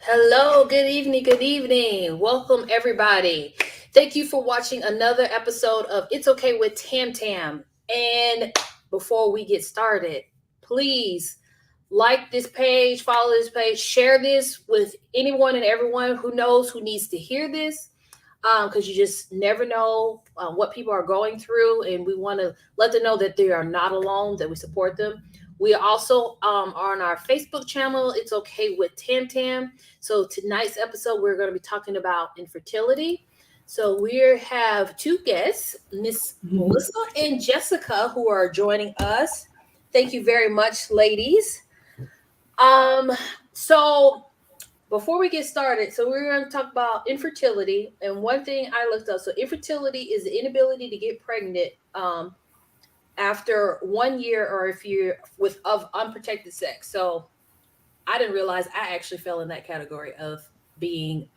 Hello, good evening, good evening. Welcome, everybody. Thank you for watching another episode of It's Okay with Tam Tam. And before we get started, please like this page, follow this page, share this with anyone and everyone who knows who needs to hear this, because you just never know what people are going through. And we want to let them know that they are not alone, that we support them. We also are on our Facebook channel, It's Okay with Tam Tam. So tonight's episode, we're going to be talking about infertility. So we have two guests, Miss Melissa and Jessica, who are joining us. Thank you very much, ladies. So before we get started, so we're going to talk about infertility. And one thing I looked up, so infertility is the inability to get pregnant after 1 year or if you're of unprotected sex. So I didn't realize I actually fell in that category of being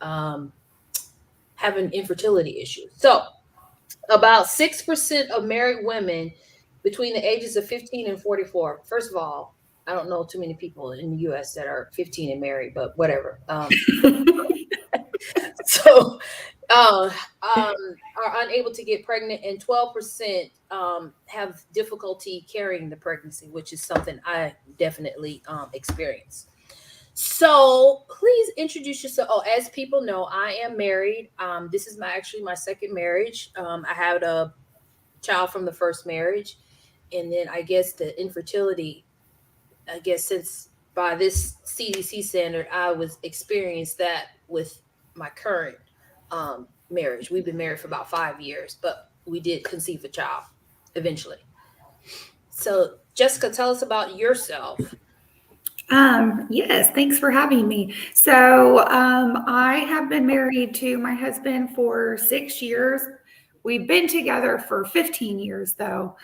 having infertility issues. So about 6% of married women between the ages of 15 and 44. First of all, I don't know too many people in the US that are 15 and married, but whatever. So are unable to get pregnant, and 12% have difficulty carrying the pregnancy, which is something I definitely experienced. So please introduce yourself. Oh, as people know, I am married. This is actually my second marriage. I had a child from the first marriage, and then I guess the infertility, I guess since by this CDC standard, I was experienced that with my current marriage. We've been married for about 5 years, but we did conceive a child eventually. So Jessica, tell us about yourself. Yes, thanks for having me. So I have been married to my husband for 6 years. We've been together for 15 years though.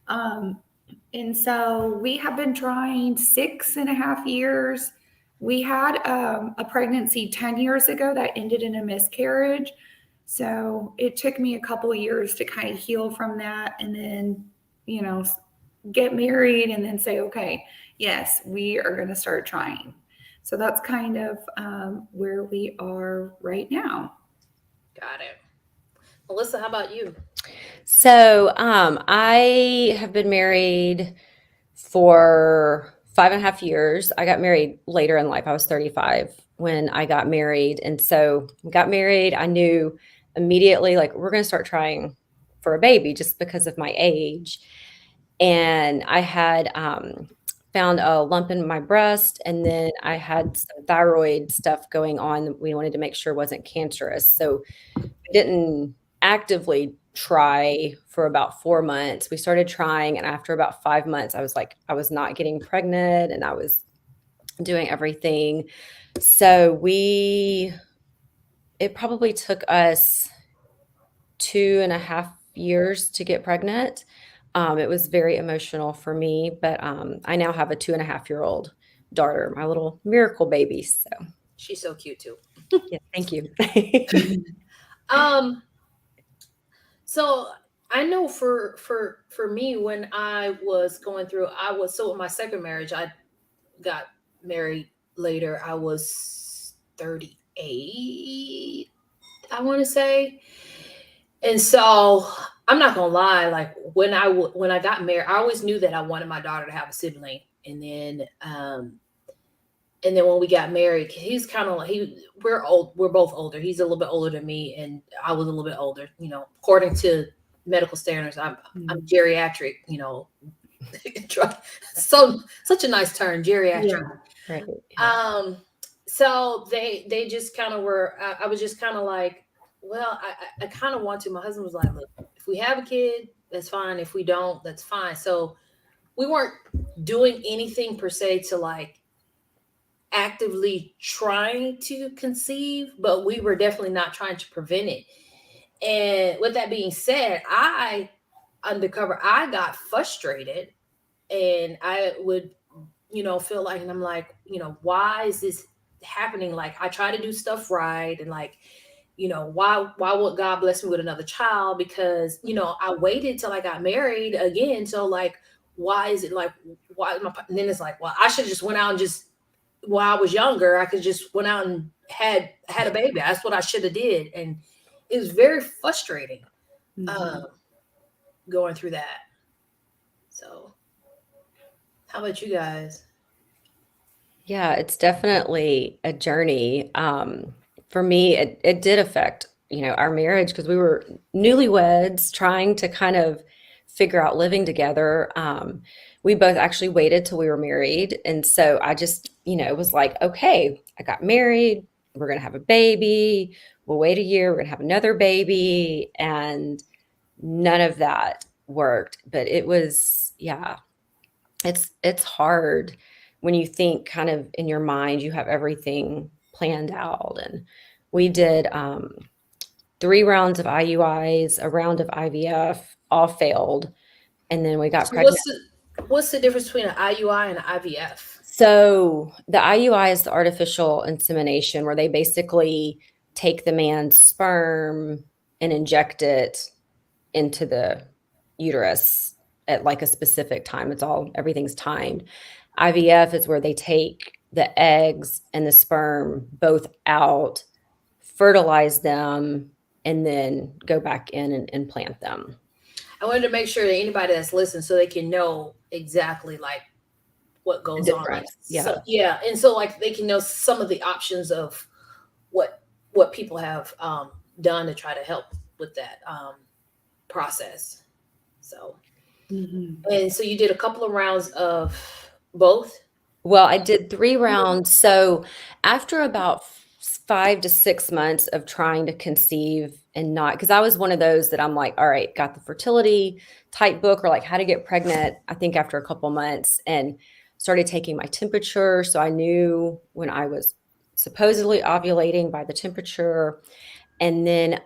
And so we have been trying 6.5 years. We had a pregnancy 10 years ago that ended in a miscarriage. So it took me a couple of years to kind of heal from that and then, get married and then say, okay, yes, we are going to start trying. So that's kind of where we are right now. Got it. Melissa, how about you? So I have been married for 5.5 years. I got married later in life. I was 35 when I got married. And so got married. I knew immediately like, we're going to start trying for a baby just because of my age. And I had found a lump in my breast, and then I had some thyroid stuff going on that we wanted to make sure wasn't cancerous. So we didn't actively try for about 4 months. We started trying, and after about 5 months, I was like, I was not getting pregnant, and I was doing everything. So it probably took us 2.5 years to get pregnant. It was very emotional for me, but I now have a 2.5-year-old daughter, my little miracle baby. So She's so cute too. yeah, thank you. So I know for me, when I was going through, so in my second marriage, I got married later. I was 38, I want to say. And so I'm not gonna lie, like when I got married, I always knew that I wanted my daughter to have a sibling. And then when we got married, he's kind of like, we're both older. He's a little bit older than me, and I was a little bit older. According to medical standards, I'm geriatric. So such a nice term, geriatric. Yeah, right. Yeah. So they just kind of were. I was just kind of like, well, I kind of want to. My husband was like, look, if we have a kid, that's fine. If we don't, that's fine. So we weren't doing anything per se to like actively trying to conceive, but we were definitely not trying to prevent it. And with that being said, I got frustrated, and I would, feel like, and I'm like, why is this happening? Like, I try to do stuff right, and like, why would God bless me with another child? Because, I waited till I got married again. So like, why is it like, and then it's like, well, I should have just went out and just, while I was younger, I could just went out and had a baby. That's what I should have did. And it was very frustrating going through that. So how about you guys? Yeah, it's definitely a journey. For me, it did affect, our marriage because we were newlyweds trying to kind of figure out living together. We both actually waited till we were married. And so I just, was like, okay, I got married. We're going to have a baby. We'll wait a year. We're going to have another baby. And none of that worked. But it was, yeah, it's hard when you think kind of in your mind you have everything planned out. And we did 3 rounds of IUIs, a round of IVF, all failed, and then we got So pregnant. what's the difference between an IUI and an IVF? So the IUI is the artificial insemination, where they basically take the man's sperm and inject it into the uterus at like a specific time. Everything's timed. IVF is where they take the eggs and the sperm both out, fertilize them, and then go back in and implant them. I wanted to make sure that anybody that's listening, so they can know exactly like what goes on. Like, Yeah. So, yeah. And so like they can know some of the options of what people have done to try to help with that process. So, and so you did a couple of rounds of both? Well, I did 3 rounds. So after about 5 to 6 months of trying to conceive and not, because I was one of those that I'm like, all right, got the fertility type book or like how to get pregnant, I think after a couple months, and started taking my temperature. So I knew when I was supposedly ovulating by the temperature. And then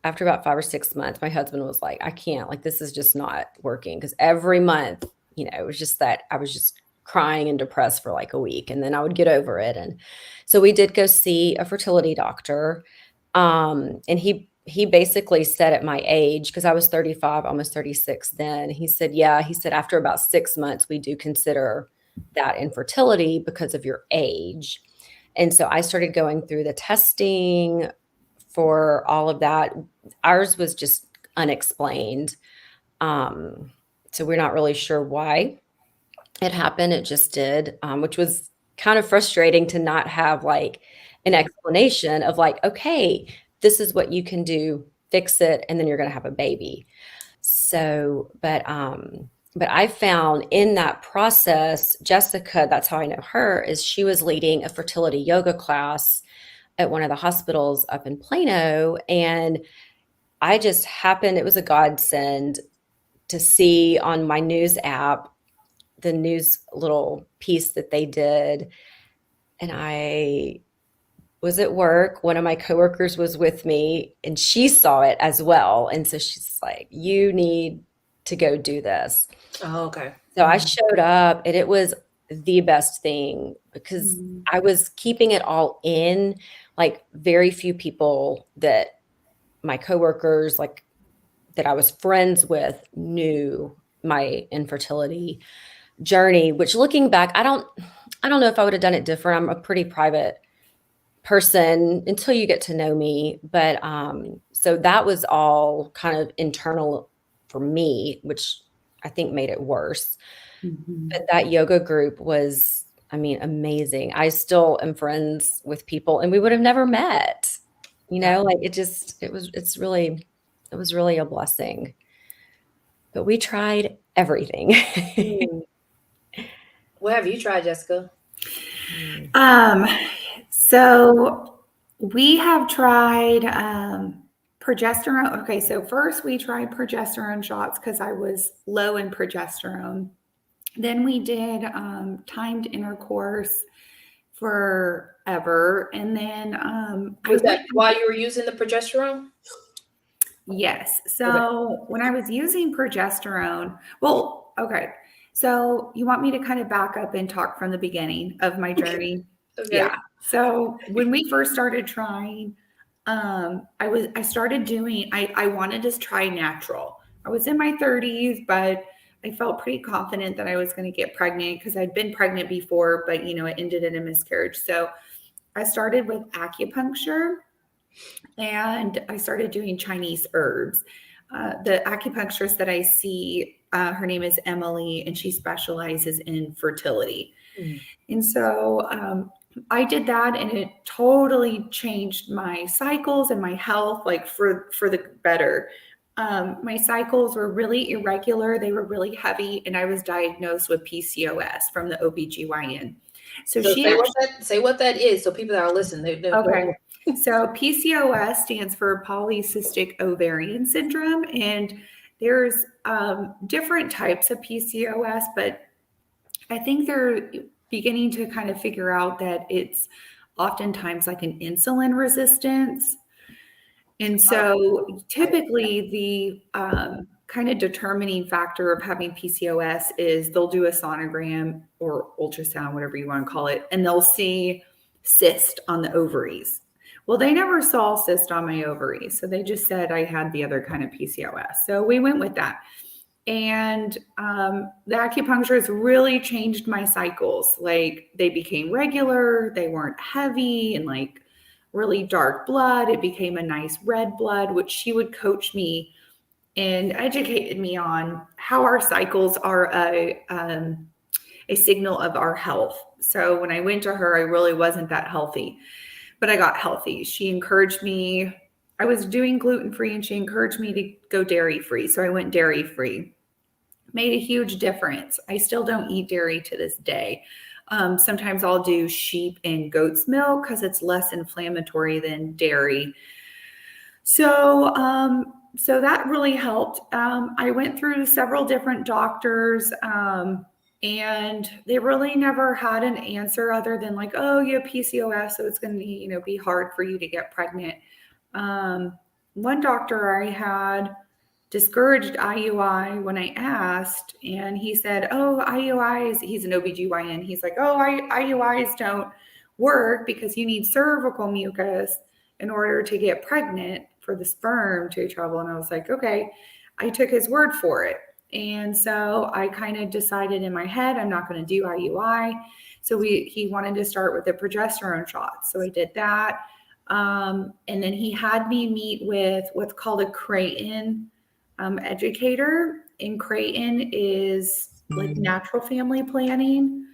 after about 5 or 6 months, my husband was like, I can't, like, this is just not working. Because every month, it was just that I was just crying and depressed for like a week, and then I would get over it. And so we did go see a fertility doctor. And he basically said at my age, because I was 35, almost 36 then, he said, after about 6 months, we do consider that infertility because of your age. And so I started going through the testing for all of that. Ours was just unexplained. So we're not really sure why it happened. It just did, which was kind of frustrating to not have like an explanation of like, okay, this is what you can do, fix it, and then you're going to have a baby. So, but I found in that process, Jessica, that's how I know her, is she was leading a fertility yoga class at one of the hospitals up in Plano. And I just happened, it was a godsend to see on my news app the news little piece that they did. And I was at work. One of my coworkers was with me and she saw it as well. And so she's like, you need to go do this. Oh, okay. So I showed up and it was the best thing because I was keeping it all in. Like very few people that my coworkers, like that I was friends with, knew my infertility journey, which looking back, I don't know if I would have done it different. I'm a pretty private person until you get to know me. But so that was all kind of internal for me, which I think made it worse. But that yoga group was, I mean, amazing. I still am friends with people and we would have never met, you know, like it was really a blessing. But we tried everything. What have you tried, Jessica? So we have tried progesterone. Okay, so first we tried progesterone shots because I was low in progesterone. Then we did timed intercourse forever, and then Was that while you were using the progesterone? Yes. So when I was using progesterone, well, okay. So you want me to kind of back up and talk from the beginning of my journey? Okay. Yeah. So when we first started trying, I started doing, I wanted to try natural. I was in my 30s, but I felt pretty confident that I was going to get pregnant because I'd been pregnant before, but it ended in a miscarriage. So I started with acupuncture and I started doing Chinese herbs. The acupuncturist that I see, her name is Emily, and she specializes in fertility. And so I did that, and it totally changed my cycles and my health, like for the better. My cycles were really irregular. They were really heavy, and I was diagnosed with PCOS from the OBGYN. So she say what that is so people that are listening. Okay. So PCOS stands for polycystic ovarian syndrome, and there's different types of PCOS, but I think they're beginning to kind of figure out that it's oftentimes like an insulin resistance. And so typically the kind of determining factor of having PCOS is they'll do a sonogram or ultrasound, whatever you want to call it, and they'll see cyst on the ovaries. Well, they never saw cyst on my ovaries. So they just said I had the other kind of PCOS. So we went with that. And the acupuncture has really changed my cycles. Like they became regular, they weren't heavy and like really dark blood. It became a nice red blood, which she would coach me and educated me on how our cycles are a signal of our health. So when I went to her, I really wasn't that healthy, but I got healthy. She encouraged me. I was doing gluten-free and she encouraged me to go dairy-free. So I went dairy-free. Made a huge difference. I still don't eat dairy to this day. Sometimes I'll do sheep and goat's milk because it's less inflammatory than dairy. So that really helped. I went through several different doctors and they really never had an answer other than like, oh, you have PCOS, so it's going to be hard for you to get pregnant. One doctor I had discouraged IUI when I asked, and he said, oh, IUIs, he's an OBGYN. He's like, oh, IUIs don't work because you need cervical mucus in order to get pregnant for the sperm to travel. And I was like, okay, I took his word for it. And so I kind of decided in my head, I'm not going to do IUI. So he wanted to start with the progesterone shots. So I did that. And then he had me meet with what's called a Creighton educator. And Creighton is like natural family planning.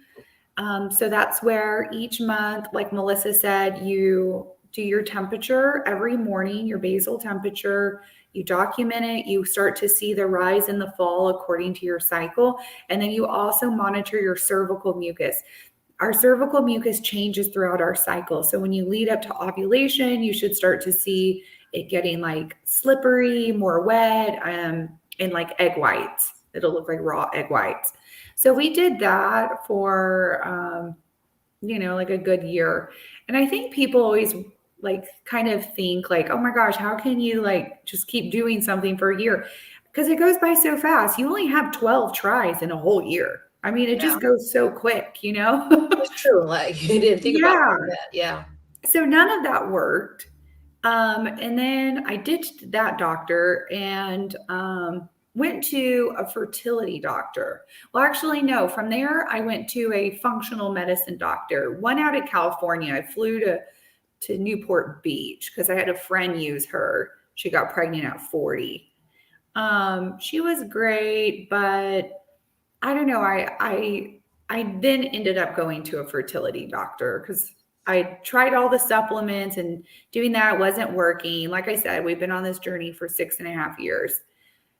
So that's where each month, like Melissa said, you do your temperature every morning, your basal temperature, you document it, you start to see the rise and the fall according to your cycle. And then you also monitor your cervical mucus. Our cervical mucus changes throughout our cycle. So when you lead up to ovulation, you should start to see it getting like slippery, more wet, and like egg whites. It'll look like raw egg whites. So we did that for, like a good year. And I think people always like kind of think like, oh my gosh, how can you like just keep doing something for a year? Because it goes by so fast. You only have 12 tries in a whole year. I mean, it just goes so quick, It's true. Like you didn't think about that. Yeah. So none of that worked. And then I ditched that doctor and went to a fertility doctor. Well, actually, no. From there, I went to a functional medicine doctor, one out of California. I flew to Newport Beach because I had a friend use her. She got pregnant at 40. She was great, but I don't know. I then ended up going to a fertility doctor because I tried all the supplements and doing that wasn't working. Like I said, we've been on this journey for 6.5 years.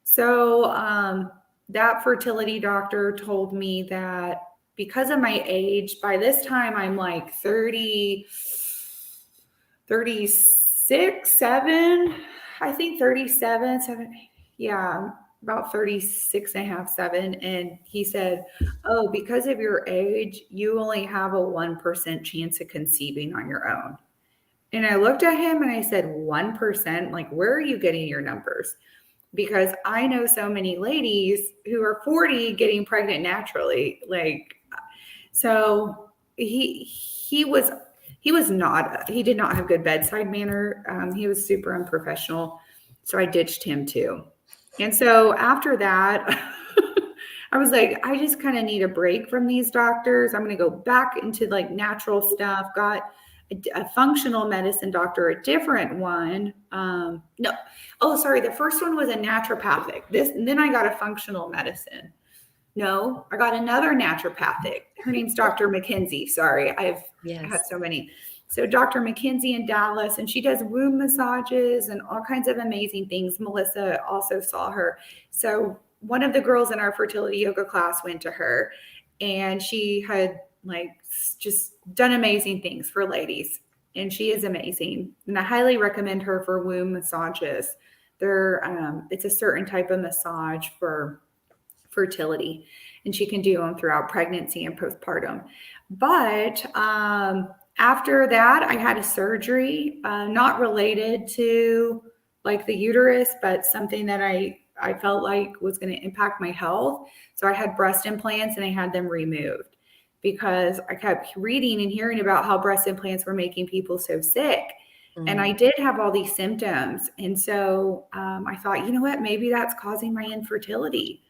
So that fertility doctor told me that because of my age, by this time I'm like 36, 7, I think 37, 7, yeah, about 36 and a half, 7. And he said, oh, because of your age, you only have a 1% chance of conceiving on your own. And I looked at him and I said, 1%? Like, where are you getting your numbers? Because I know so many ladies who are 40 getting pregnant naturally. Like, so he did not have good bedside manner. He was super unprofessional. So I ditched him too. And so after that, I was like, I just kind of need a break from these doctors. I'm going to go back into like natural stuff. Got a functional medicine doctor, a different one. No. Oh, sorry. The first one was a naturopathic. Then I got a functional medicine. No, I got another naturopathic. Her name's Dr. McKenzie. Sorry, I've had so many. So Dr. McKenzie in Dallas, and she does womb massages and all kinds of amazing things. Melissa also saw her. So one of the girls in our fertility yoga class went to her, and she had like just done amazing things for ladies. And she is amazing. And I highly recommend her for womb massages. It's a certain type of massage for fertility, and she can do them throughout pregnancy and postpartum. But after that, I had a surgery, not related to like the uterus, but something that I felt like was going to impact my health. So I had breast implants and I had them removed because I kept reading and hearing about how breast implants were making people so sick. And I did have all these symptoms. And so I thought, you know what, maybe that's causing my infertility.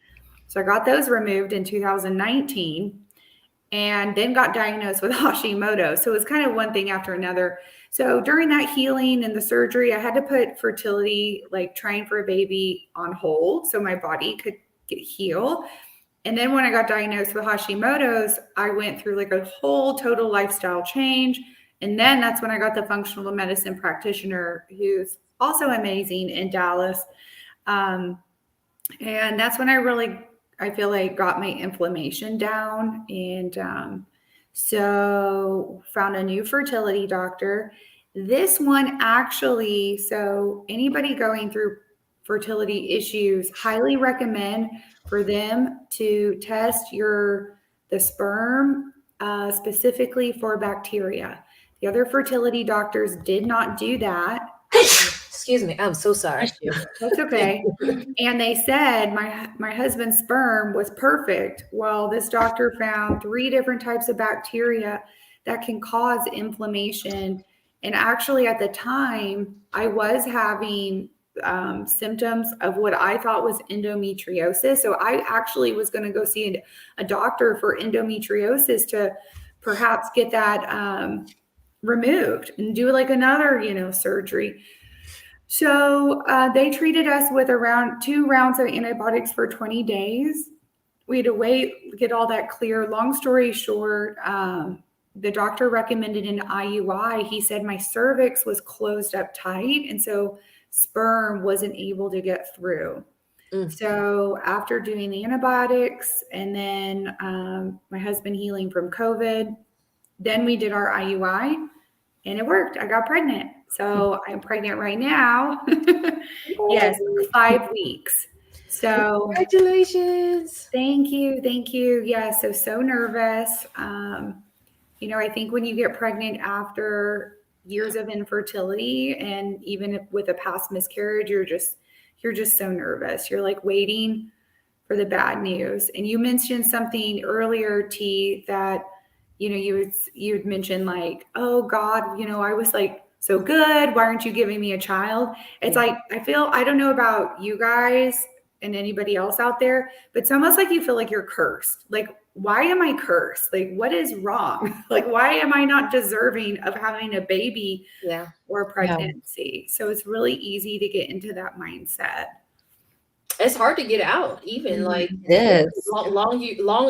So I got those removed in 2019 and then got diagnosed with Hashimoto. So it was kind of one thing after another. So during that healing and the surgery, I had to put fertility, like trying for a baby, on hold so my body could heal. And then when I got diagnosed with Hashimoto's, I went through like a whole total lifestyle change. And then that's when I got the functional medicine practitioner, who's also amazing, in Dallas. And that's when I feel like got my inflammation down. And so found a new fertility doctor. This one actually, so anybody going through fertility issues, highly recommend for them to test the sperm specifically for bacteria. The other fertility doctors did not do that. Excuse me. I'm so sorry. That's okay. And they said my husband's sperm was perfect. Well, this doctor found 3 different types of bacteria that can cause inflammation. And actually at the time, I was having symptoms of what I thought was endometriosis. So I actually was going to go see a doctor for endometriosis to perhaps get that removed and do like another, surgery. So they treated us with around 2 rounds of antibiotics for 20 days. we had to wait, get all that clear. Long story short, the doctor recommended an IUI. He said my cervix was closed up tight, and so sperm wasn't able to get through. So after doing the antibiotics and then my husband healing from COVID, then we did our IUI and it worked. I got pregnant. So I'm pregnant right now. Yes, 5 weeks. So Congratulations. thank you. Thank you. Yeah. So nervous. I think when you get pregnant after years of infertility and even with a past miscarriage, you're just so nervous. You're like waiting for the bad news. And you mentioned something earlier, T, that you'd mentioned like, oh God, I was like so good. Why aren't you giving me a child? It's like I don't know about you guys and anybody else out there, but it's almost like you feel like you're cursed. Like, why am I cursed? Like, what is wrong? Like, why am I not deserving of having a baby or a pregnancy? So it's really easy to get into that mindset. It's hard to get out, even like it is.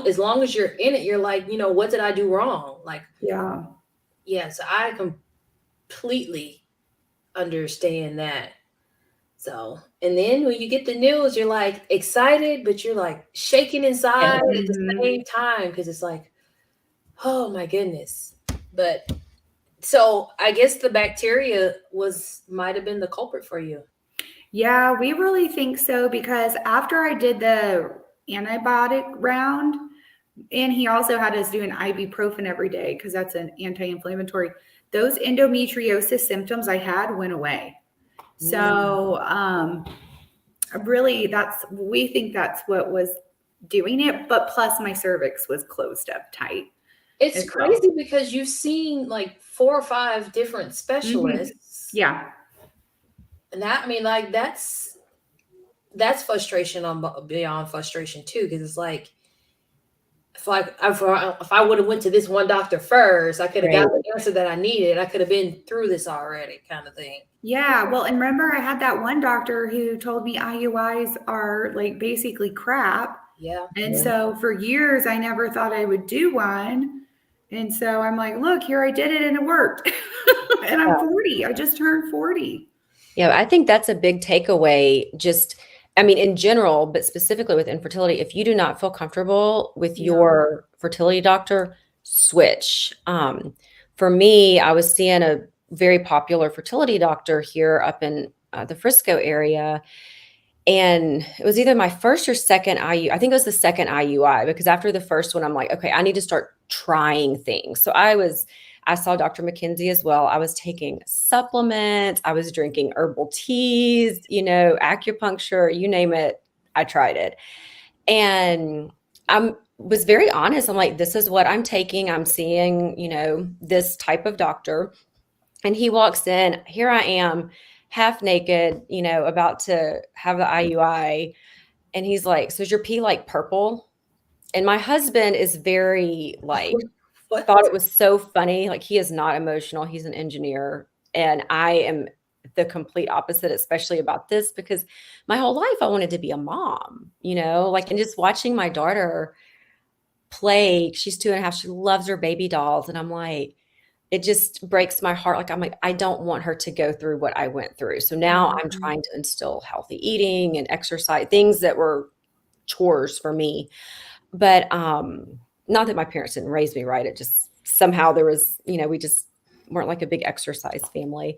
as long as you're in it, you're like, what did I do wrong? Like, so I completely understand that. So, and then when you get the news, you're like excited, but you're like shaking inside at the same time because it's like, oh my goodness. But so I guess the bacteria might have been the culprit for you. Yeah, we really think so because after I did the antibiotic round, and he also had us do an ibuprofen every day because that's an anti-inflammatory, those endometriosis symptoms I had went away. So really we think that's what was doing it, but plus my cervix was closed up tight. It's crazy because you've seen like 4 or 5 different specialists. Yeah. And that, I mean, like that's frustration beyond frustration too, because it's like if I would have went to this one doctor first, I could have got the answer that I needed. I could have been through this already, kind of thing. Yeah, well, and remember I had that one doctor who told me IUIs are like basically crap. Yeah. And so for years I never thought I would do one. And so I'm like, look, here I did it and it worked. And I'm 40. I just turned 40. Yeah, I think that's a big takeaway. I mean, in general, but specifically with infertility, if you do not feel comfortable with your fertility doctor, switch. For me, I was seeing a very popular fertility doctor here up in the Frisco area. And it was either my first or second I think it was the second IUI, because after the first one, I'm like, okay, I need to start trying things. So I saw Dr. McKenzie as well. I was taking supplements. I was drinking herbal teas, acupuncture, you name it. I tried it. And I was very honest. I'm like, this is what I'm taking. I'm seeing, this type of doctor. And he walks in, here I am, half naked, about to have the IUI. And he's like, so is your pee like purple? And my husband is very like, thought it was so funny. Like, he is not emotional. He's an engineer. And I am the complete opposite, especially about this, because my whole life I wanted to be a mom, and just watching my daughter play. She's 2.5. She loves her baby dolls. And I'm like, it just breaks my heart. Like, I'm like, I don't want her to go through what I went through. So now I'm trying to instill healthy eating and exercise, things that were chores for me. But not that my parents didn't raise me right. It just somehow there was, we just weren't like a big exercise family.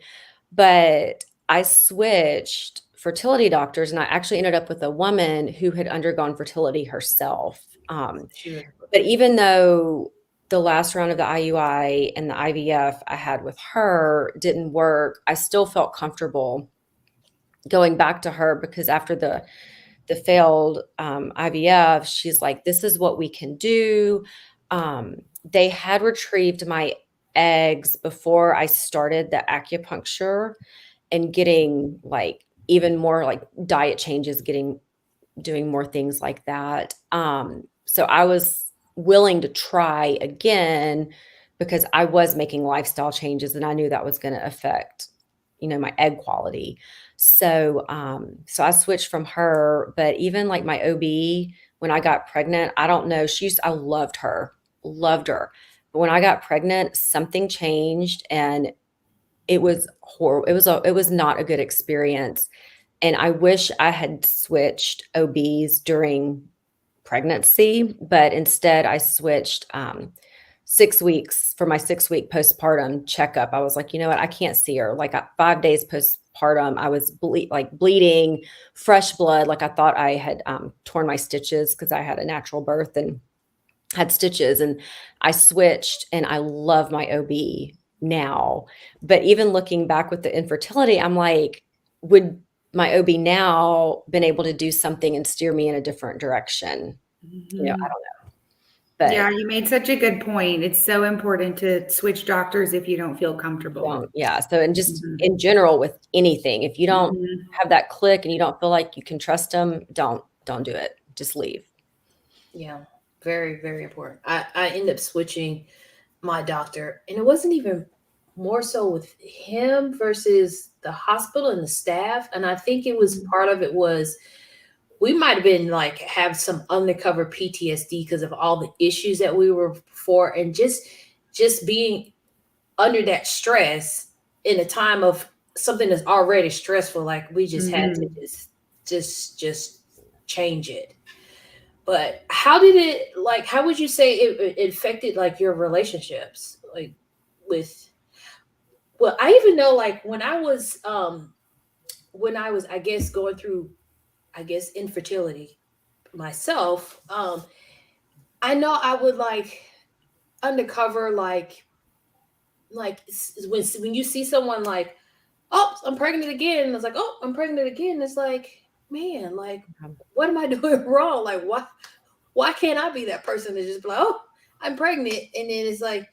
But I switched fertility doctors, and I actually ended up with a woman who had undergone fertility herself. But even though the last round of the IUI and the IVF I had with her didn't work, I still felt comfortable going back to her, because after the failed IVF, she's like, this is what we can do. They had retrieved my eggs before I started the acupuncture and getting like even more like diet changes, doing more things like that. So I was willing to try again because I was making lifestyle changes and I knew that was going to affect, my egg quality. So I switched from her, but even like my OB when I got pregnant, I don't know, I loved her, loved her. But when I got pregnant, something changed and it was horrible. It was not a good experience. And I wish I had switched OBs during pregnancy, but instead I switched 6 weeks for my 6 week postpartum checkup. I was like, you know what? I can't see her. Like 5 days postpartum, I was bleeding, fresh blood. Like I thought I had torn my stitches because I had a natural birth and had stitches. And I switched and I love my OB now. But even looking back with the infertility, I'm like, would my OB now been able to do something and steer me in a different direction? You know, I don't know. But Yeah, you made such a good point. It's so important to switch doctors if you don't feel comfortable. yeah. So, and just in general with anything, if you don't have that click and you don't feel like you can trust them, don't do it. Just leave. Yeah, very, very important. I ended up switching my doctor, and it wasn't even more so with him versus the hospital and the staff. And I think it was part of it was we might have been like have some undercover PTSD because of all the issues that we were before, and just being under that stress in a time of something that's already stressful. Like we just had to just change it. But how did it, like, how would you say it affected like your relationships, like with, well, I even know like when I was, I guess, going through, I guess, infertility myself, I know I would like undercover when you see someone like, oh, I'm pregnant again, and it's like, oh, I'm pregnant again, it's like, man, like, what am I doing wrong? Like, why can't I be that person to just be like, oh, I'm pregnant, and then it's like,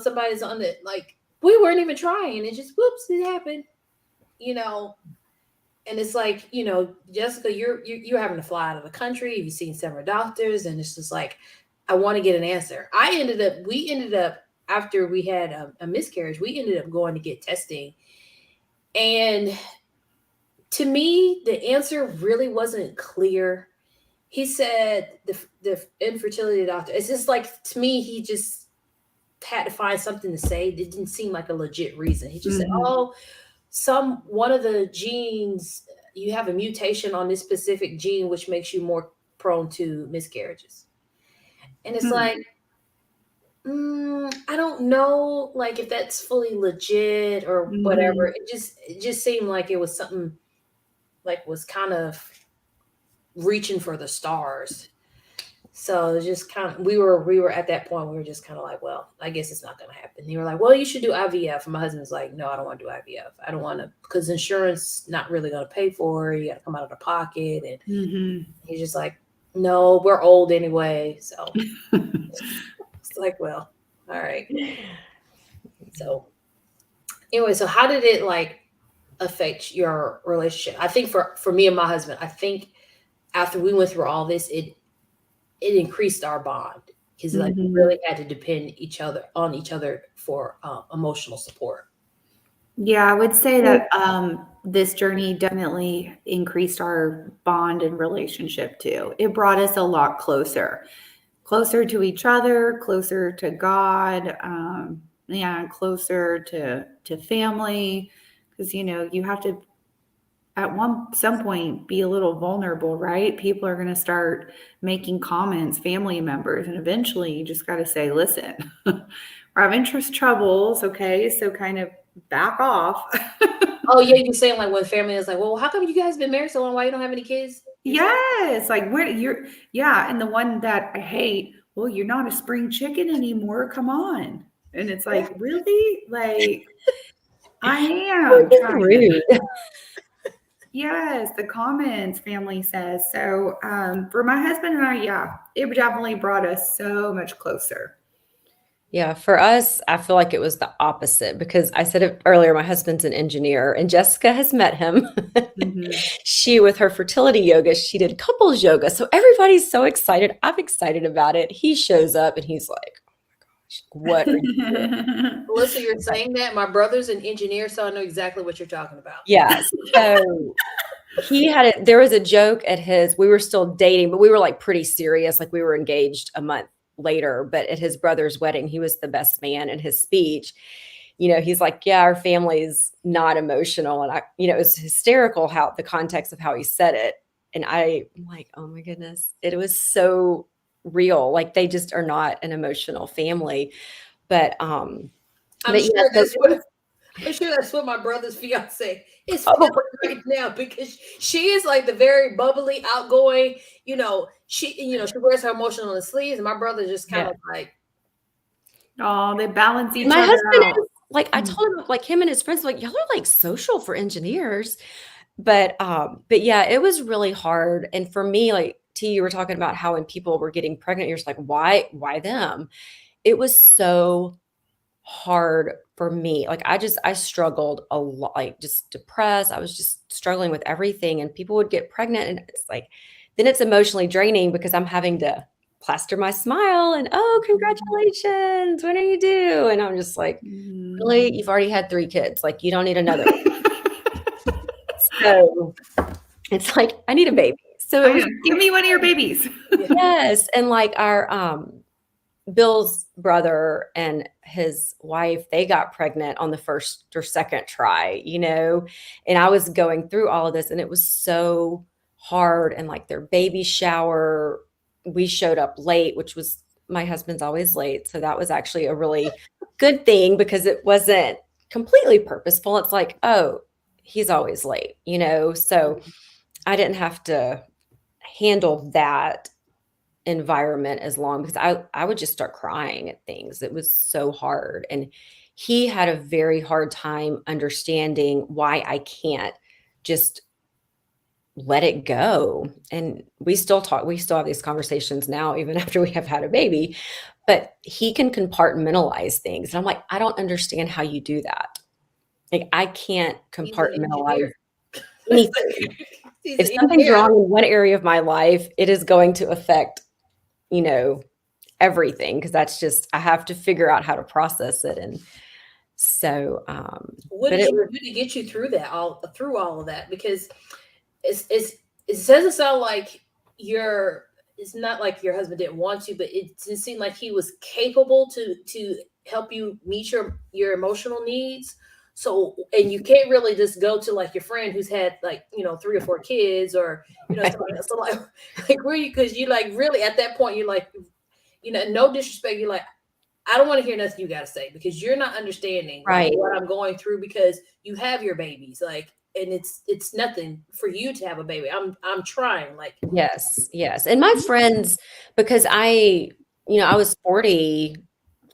somebody's on the, like, we weren't even trying, it just, whoops, it happened, and it's like, Jessica, you're having to fly out of the country, you've seen several doctors, and it's just like, I want to get an answer. We ended up after we had a miscarriage, we ended up going to get testing, and to me, the answer really wasn't clear. He said the infertility doctor, it's just like, to me, he just had to find something to say. It didn't seem like a legit reason. He just said, oh, one of the genes, you have a mutation on this specific gene, which makes you more prone to miscarriages. And it's like, I don't know, like, if that's fully legit or whatever. It just seemed like it was something like was kind of reaching for the stars. So just kind of, we were at that point, we were just kind of like, well, I guess it's not going to happen. They were like, well, you should do IVF. And my husband's like, no, I don't want to do IVF. I don't want to, because insurance not really going to pay for it. You got to come out of the pocket. And he's just like, no, we're old anyway. So it's like, well, all right. So anyway, so how did it like affect your relationship? I think for me and my husband, I think after we went through all this, it increased our bond because like we really had to depend on each other for emotional support. Yeah, I would say that this journey definitely increased our bond and relationship too. It brought us a lot closer to each other, closer to God, closer to family, because you have to at some point be a little vulnerable, right? People are going to start making comments, family members, and eventually you just got to say, listen, we're having troubles, okay? So kind of back off. Oh yeah, you're saying like when family is like, well, how come you guys been married so long? Why you don't have any kids? Yes, like and the one that I hate, well, you're not a spring chicken anymore. Come on. And it's like, really? Like, I am trying rude. Yes, the comments family says. So for my husband and I, it definitely brought us so much closer. Yeah, for us, I feel like it was the opposite because I said it earlier, my husband's an engineer and Jessica has met him. She, with her fertility yoga, she did couples yoga. So everybody's so excited. I'm excited about it. He shows up and he's like, oh my gosh, what are you doing? Melissa, you're saying that? My brother's an engineer, so I know exactly what you're talking about. Yes. So there was a joke at we were still dating, but we were like pretty serious. Like we were engaged a month later, but at his brother's wedding, he was the best man. In his speech, he's like, yeah, our family's not emotional. And it was hysterical how the context of how he said it. And I'm like, oh my goodness, it was so real. Like they just are not an emotional family. But I'm but sure yeah, so I'm sure that's what my brother's fiance is oh, feeling right now, because she is like the very bubbly, outgoing. She wears her emotion on the sleeves, and my brother just kind yeah. of like, Oh, they balance each My other husband out. is like, I told him, like him and his friends, like, y'all are like social for engineers. But yeah, it was really hard. And for me, like T, you were talking about how when people were getting pregnant, you're just like, why them? It was so hard for me. Like I struggled a lot, like just depressed. I was just struggling with everything. And people would get pregnant and it's like, then it's emotionally draining because I'm having to plaster my smile and, oh, congratulations. When are you due? And I'm just like, really? You've already had 3 kids. Like you don't need another one. So it's like, I need a baby. So it was, Give me one of your babies. yes. And like Bill's brother and his wife, they got pregnant on the first or second try, and I was going through all of this and it was so hard. And like their baby shower, we showed up late, which was my husband's always late. So that was actually a really good thing because it wasn't completely purposeful. It's like, oh, he's always late, so I didn't have to handle that environment as long because I would just start crying at things. It was so hard. And he had a very hard time understanding why I can't just let it go. And we still have these conversations now, even after we have had a baby, but he can compartmentalize things. And I'm like, I don't understand how you do that. Like I can't he's an compartmentalize engineer. anything. He's If an something's engineer. wrong in one area of my life, it is going to affect, everything because that's just I have to figure out how to process it. And so What but did it you was do to get you through all of that? Because it doesn't sound like it's not like your husband didn't want to, but it didn't seem like he was capable to help you meet your emotional needs. So, and you can't really just go to like your friend who's had like 3 or 4 kids, or right. so like where you, because you like really at that point you're like, no disrespect, you're like, I don't want to hear nothing you got to say, because you're not understanding like Right. what I'm going through, because you have your babies, like, and it's nothing for you to have a baby. I'm trying, like, Yes. And my friends, because I was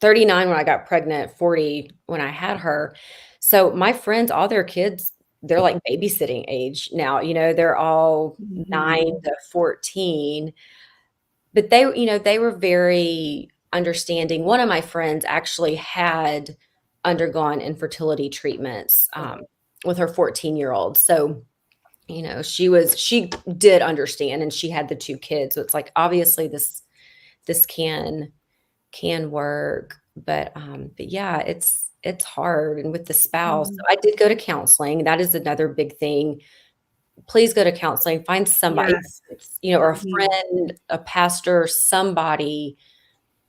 39 when I got pregnant, 40 when I had her. So my friends, all their kids, they're like babysitting age now, they're all 9 to 14. But they were very understanding. One of my friends actually had undergone infertility treatments with her 14-year-old. So, she did understand and she had the 2 kids. So it's like, obviously this can work. But yeah, it's hard. And with the spouse, so I did go to counseling. That is another big thing. Please go to counseling, find somebody, Yes. or a friend, a pastor, somebody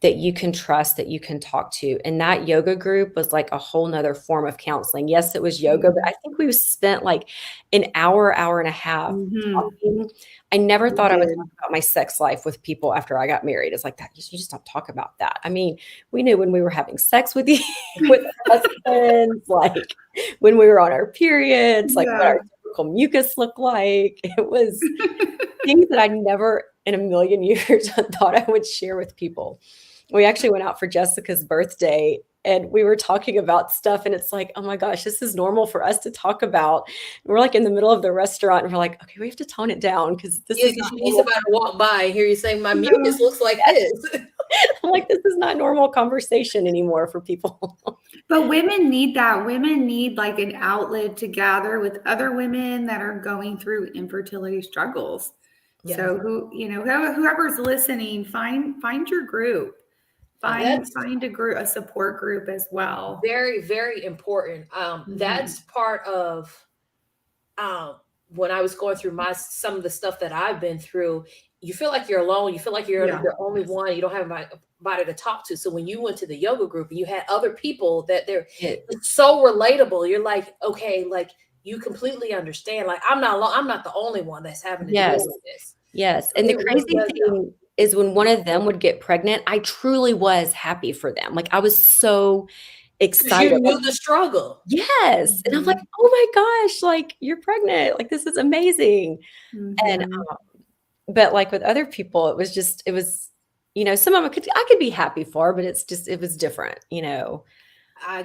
that you can trust, that you can talk to. And that yoga group was like a whole nother form of counseling. Yes, it was yoga, but I think we spent like an hour and a half talking. I never thought I would talk about my sex life with people after I got married. It's like that. You just don't talk about that. I mean, we knew when we were having sex with with our husbands, like when we were on our periods, like what our typical mucus looked like. It was things that I never in a million years thought I would share with people. We actually went out for Jessica's birthday and we were talking about stuff, and it's like, oh my gosh, this is normal for us to talk about. And we're like in the middle of the restaurant and we're like, okay, we have to tone it down because this is because not you need normal. somebody to walk by and hear you saying my mucus looks like this. I'm like, this is not normal conversation anymore for people. But women need that. Women need like an outlet to gather with other women that are going through infertility struggles. Yeah. So whoever's listening, find your group. Find a support group as well. Very, very important. That's part of when I was going through some of the stuff that I've been through, you feel like you're alone. You feel like you're the only one. You don't have anybody to talk to. So when you went to the yoga group and you had other people that it's so relatable, you're like, okay, like you completely understand. Like I'm not the only one that's having to deal with this. Yes. And the crazy thing is when one of them would get pregnant, I truly was happy for them. Like I was so excited. You knew the struggle. Yes. And I'm like, oh my gosh, like you're pregnant. Like this is amazing. And but like with other people, it was, some of them I could be happy for, but it was different, I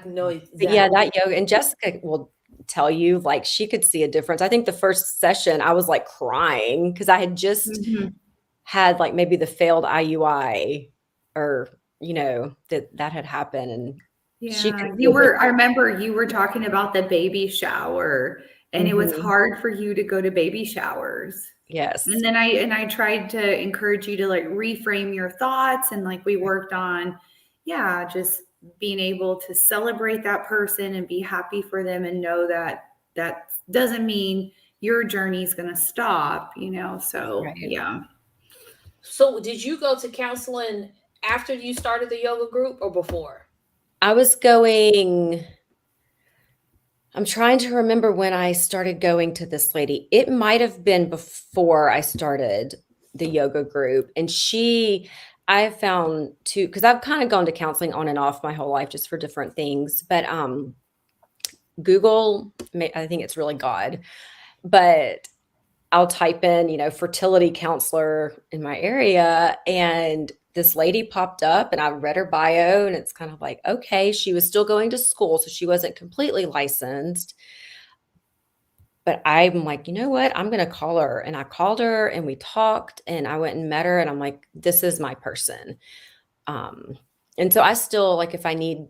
know exactly. But yeah, that yoga, and Jessica will tell you, like she could see a difference. I think the first session I was like crying because I had just had like maybe the failed IUI or, that had happened. And I remember you were talking about the baby shower and it was hard for you to go to baby showers. Yes. And then I tried to encourage you to like reframe your thoughts, and like we worked on, just being able to celebrate that person and be happy for them and know that that doesn't mean your journey is going to stop, so Right. yeah. So did you go to counseling after you started the yoga group or before? I'm trying to remember when I started going to this lady. It might have been before I started the yoga group. And I found too, because I've kind of gone to counseling on and off my whole life just for different things. But Google, I think it's really God. But I'll type in, fertility counselor in my area, and this lady popped up, and I read her bio, and it's kind of like, okay, she was still going to school, so she wasn't completely licensed. But I'm like, you know what? I'm going to call her. And I called her and we talked and I went and met her, and I'm like, this is my person. And so I still, like, if I need,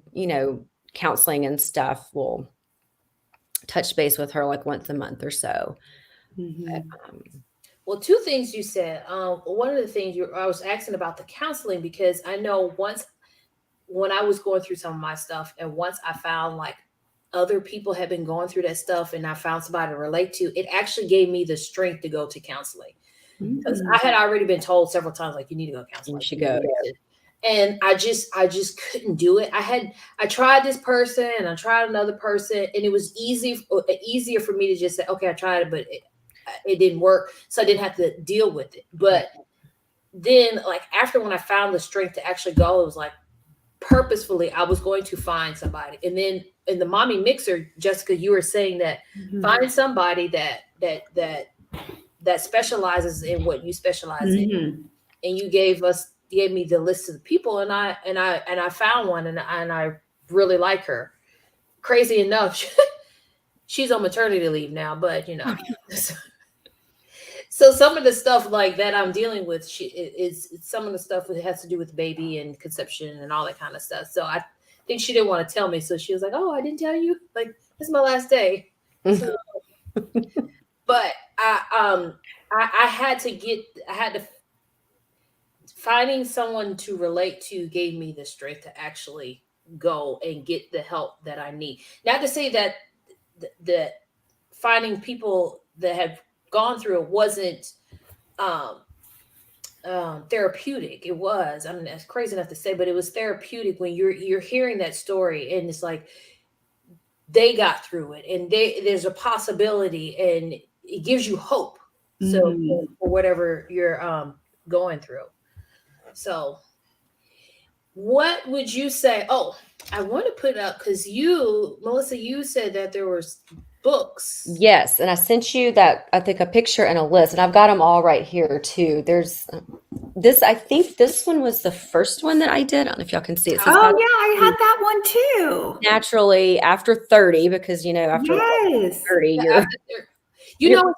counseling and stuff, will touch base with her like once a month or so. But, well, two things you said. One of the things I was asking about the counseling, because I know when I was going through some of my stuff, and once I found like other people had been going through that stuff and I found somebody to relate to, it actually gave me the strength to go to counseling. Because I had already been told several times, like, you need to go to counseling. You should go. And I just couldn't do it. I tried this person and I tried another person, and it was easier for me to just say, okay, I tried it, but it didn't work. So I didn't have to deal with it. But then like after, when I found the strength to actually go, it was like purposefully I was going to find somebody. And then in the mommy mixer, Jessica, you were saying that find somebody that specializes in what you specialize in. And you gave me the list of the people, and I found one, and I really like her. Crazy enough, she's on maternity leave now, but so some of the stuff like that I'm dealing with, it's some of the stuff that has to do with baby and conception and all that kind of stuff. So I think she didn't want to tell me. So she was like, oh, I didn't tell you? Like, this is my last day. So, but I had to finding someone to relate to gave me the strength to actually go and get the help that I need. Not to say that the finding people that have gone through it wasn't therapeutic. It was. I mean, that's crazy enough to say, but it was therapeutic when you're hearing that story, and it's like they got through it, and there's a possibility, and it gives you hope. So for whatever you're going through. So what would you say? Oh, I want to put up, because Melissa, you said that there was books. Yes. And I sent you that, I think, a picture and a list, and I've got them all right here too. There's this, I think this one was the first one that I did. I don't know if y'all can see it. Oh yeah, I had that one too. Naturally after 30, because after 30, it's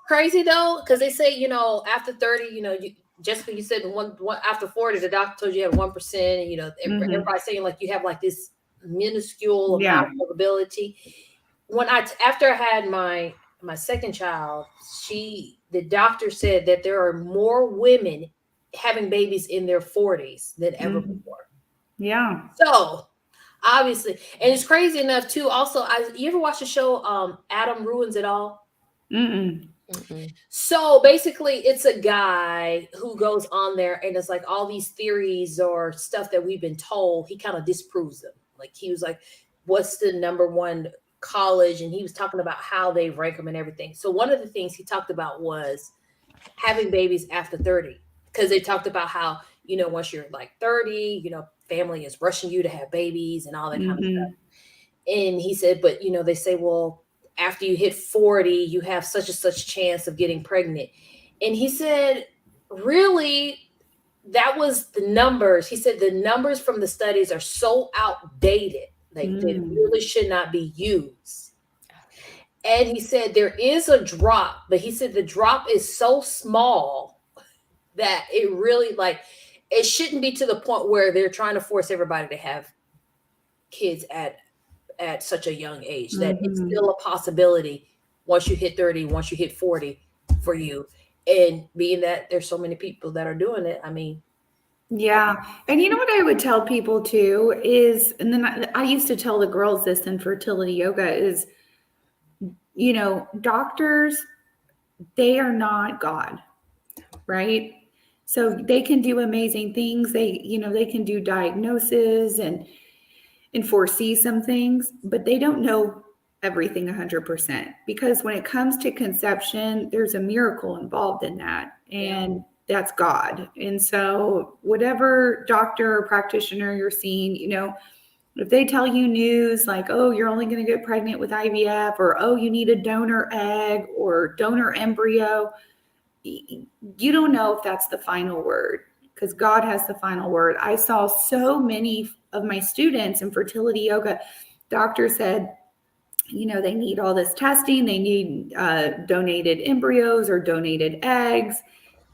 crazy though, because they say, after 30, Jessica, you said one after 40, the doctor told you had 1%, and everybody's saying like you have like this minuscule amount of ability. After I had my second child, the doctor said that there are more women having babies in their 40s than ever before. Yeah. So obviously, and it's crazy enough too. Also, you ever watch the show Adam Ruins It All? Mm-mm. So basically, it's a guy who goes on there and it's like all these theories or stuff that we've been told. He kind of disproves them. Like he was like, "What's the number one college?" And he was talking about how they rank them and everything. So one of the things he talked about was having babies after 30, because they talked about how, once you're like 30, family is rushing you to have babies and all that kind of stuff. And he said, but they say, well, after you hit 40, you have such and such chance of getting pregnant. And he said, really, that was the numbers. He said the numbers from the studies are so outdated, like they really should not be used. And he said there is a drop, but he said the drop is so small that it really, like, it shouldn't be to the point where they're trying to force everybody to have kids at such a young age, that it's still a possibility once you hit 30, once you hit 40 for you. And being that there's so many people that are doing it, I mean, Yeah. And you know what I would tell people too is, and then I used to tell the girls this in fertility yoga is, doctors, they are not God, right? So they can do amazing things. They can do diagnosis and foresee some things, but they don't know everything 100%, because when it comes to conception, there's a miracle involved in that. And that's God. And so whatever doctor or practitioner you're seeing, if they tell you news like, oh, you're only going to get pregnant with IVF, or, oh, you need a donor egg or donor embryo, you don't know if that's the final word, because God has the final word. I saw so many of my students in fertility yoga, doctors said, they need all this testing. They need donated embryos or donated eggs.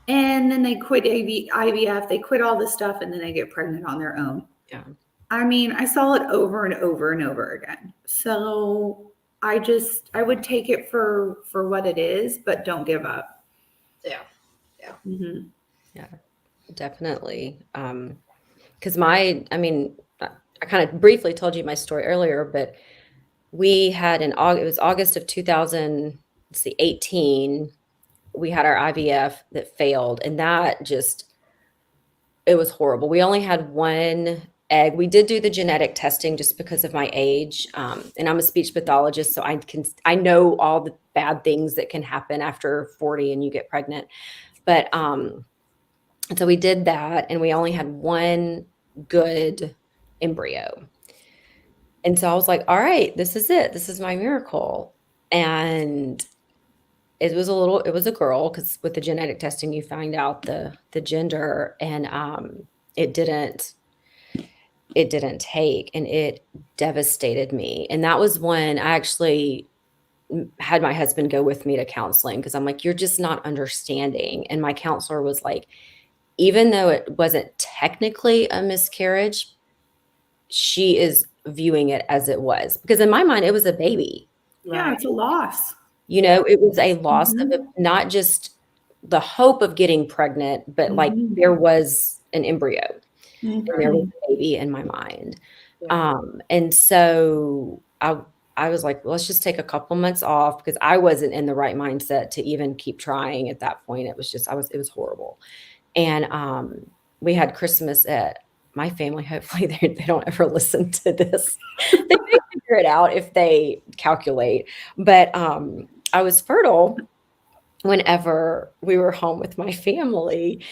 And then they quit IVF, they quit all this stuff, and then they get pregnant on their own. Yeah. I mean, I saw it over and over and over again. So I would take it for what it is, but don't give up. Yeah. Yeah, definitely. Because I kind of briefly told you my story earlier, but we had it was August of 2018, we had our IVF that failed, and it was horrible. We only had one egg. We did do the genetic testing just because of my age, and I'm a speech pathologist, so I know all the bad things that can happen after 40 and you get pregnant. But so we did that, and we only had one good embryo. And so I was like, all right, this is it. This is my miracle. And it was a girl, because with the genetic testing, you find out the gender, and it didn't take, and it devastated me. And that was when I actually had my husband go with me to counseling, because I'm like, you're just not understanding. And my counselor was like, even though it wasn't technically a miscarriage, she is viewing it as it was, because in my mind, it was a baby. Yeah, it's a loss. It was a loss of not just the hope of getting pregnant, but like there was an embryo and there was a baby in my mind. And so I was like, well, let's just take a couple months off, because I wasn't in the right mindset to even keep trying at that point. It was just, it was horrible. And we had Christmas at my family. Hopefully they don't ever listen to this. They may figure it out if they calculate. But I was fertile whenever we were home with my family.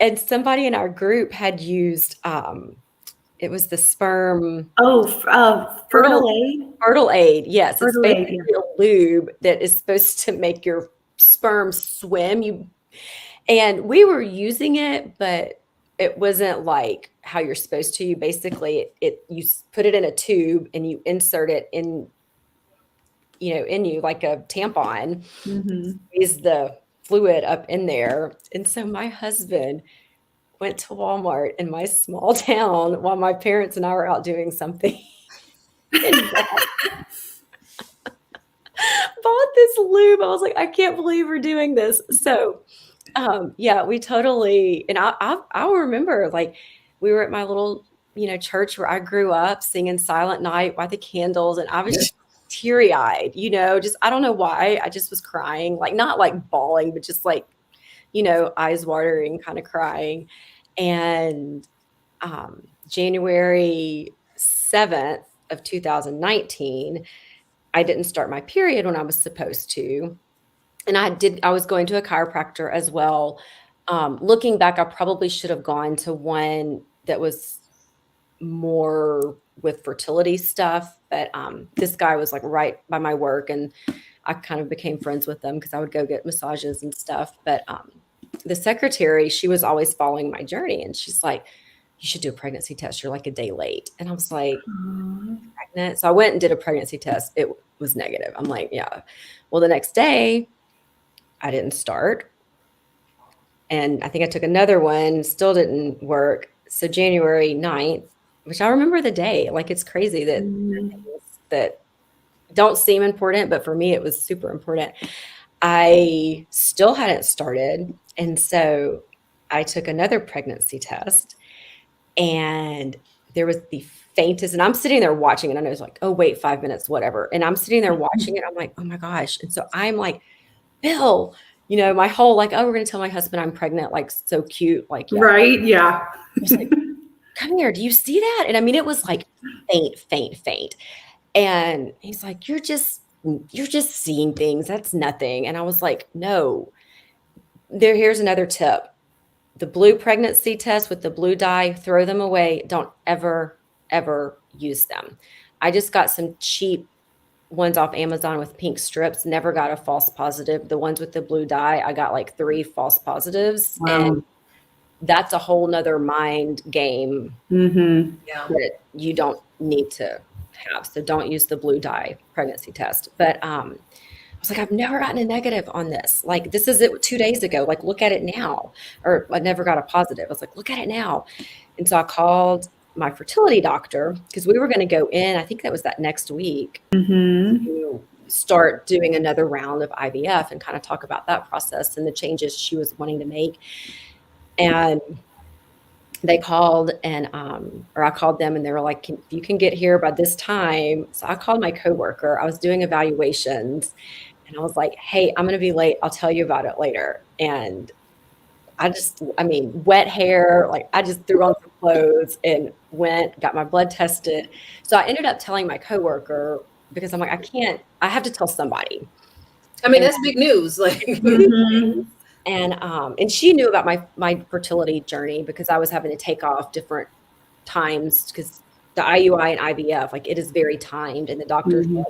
And somebody in our group had used, it was the sperm. Fertile Aid? Fertile Aid, yes. Fertile It's Aid, basically a lube that is supposed to make your sperm swim. And we were using it, but it wasn't like how you're supposed to. You basically, you put it in a tube and you insert it in you like a tampon, squeeze the fluid up in there. And so my husband went to Walmart in my small town while my parents and I were out doing something. Bought this lube. I was like, I can't believe we're doing this. So we totally, and I'll remember, like, we were at my little, church where I grew up, singing Silent Night by the candles. And I was just teary-eyed, just, I don't know why. I just was crying, like not like bawling, but just like, eyes watering, kind of crying. And January 7th of 2019, I didn't start my period when I was supposed to. And I was going to a chiropractor as well. Looking back, I probably should have gone to one that was more with fertility stuff. But this guy was like right by my work, and I kind of became friends with them because I would go get massages and stuff. But the secretary, she was always following my journey, and she's like, you should do a pregnancy test. You're like a day late. And I was like, pregnant. So I went and did a pregnancy test. It was negative. I'm like, yeah. Well, the next day I didn't start. And I think I took another one, still didn't work. So January 9th, which I remember the day, like it's crazy that don't seem important, but for me, it was super important. I still hadn't started. And so I took another pregnancy test, and there was the faintest, and I'm sitting there watching it. And I was like, oh, wait, 5 minutes, whatever. And I'm sitting there watching it. I'm like, oh my gosh. And so I'm like, Bill, my whole like, oh, we're going to tell my husband I'm pregnant. Like, so cute. Like, yeah. Right. Yeah. I was like, come here. Do you see that? And I mean, it was like faint. And he's like, you're just seeing things. That's nothing. And I was like, no, here's another tip. The blue pregnancy test with the blue dye, throw them away. Don't ever, ever use them. I just got some cheap ones off Amazon with pink strips, never got a false positive. The ones with the blue dye, I got like 3 false positives. Wow. And that's a whole nother mind game that you don't need to have. So don't use the blue dye pregnancy test. But I was like, I've never gotten a negative on this. Like, this is it 2 days ago. Like, look at it now. Or I never got a positive. I was like, look at it now. And so I called my fertility doctor because we were going to go in, I think that was that next week, to start doing another round of IVF and kind of talk about that process and the changes she was wanting to make. And they called, and or I called them, and they were like, you can get here by this time. So I called my coworker. I was doing evaluations, and I was like, hey, I'm going to be late. I'll tell you about it later. And wet hair, like I just threw on some clothes and got my blood tested. So I ended up telling my coworker because I'm like, I have to tell somebody. I mean, that's big news. Like, and she knew about my fertility journey because I was having to take off different times because the IUI and IVF, like it is very timed, and the doctor said,